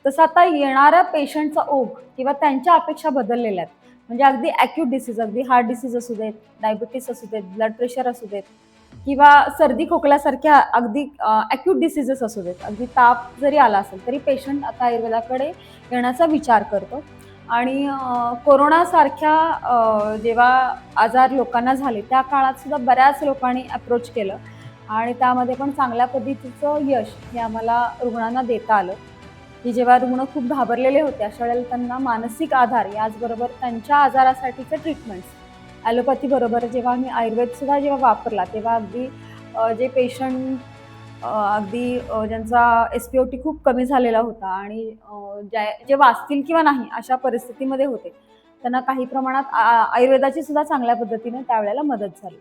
तसं आता येणाऱ्या पेशंटचा ओघ किंवा त्यांच्या अपेक्षा बदललेल्या आहेत. म्हणजे अगदी ॲक्यूट डिसीज, अगदी हार्ट डिसीज असू देत, डायबिटीस असू देत, ब्लड प्रेशर असू देत किंवा सर्दी खोकल्यासारख्या अगदी ॲक्यूट डिसीजेस असू देत. अगदी ताप जरी आला असेल, तरी पेशंट आता आयुर्वेदाकडे येण्याचा विचार करतो. आणि कोरोनासारख्या जेव्हा आजार लोकांना झाले, त्या काळात सुद्धा बऱ्याच लोकांनी अप्रोच केलं आणि त्यामध्ये पण चांगल्या पद्धतीचं यश हे आम्हाला रुग्णांना देता आलं. की जेव्हा रुग्ण खूप घाबरलेले होते, अशा वेळेला त्यांना मानसिक आधार याचबरोबर त्यांच्या आजारासाठीचे ट्रीटमेंट्स ॲलोपॅथीबरोबर जेव्हा आम्ही आयुर्वेदसुद्धा जेव्हा वापरला, तेव्हा अगदी जे पेशंट ज्यांचा एस-पी-ओ-टी खूप कमी झालेला होता आणि जे वाचतील किंवा नाही अशा परिस्थितीमध्ये होते, त्यांना काही प्रमाणात आयुर्वेदाची सुद्धा चांगल्या पद्धतीने त्यावेळेला मदत झाली.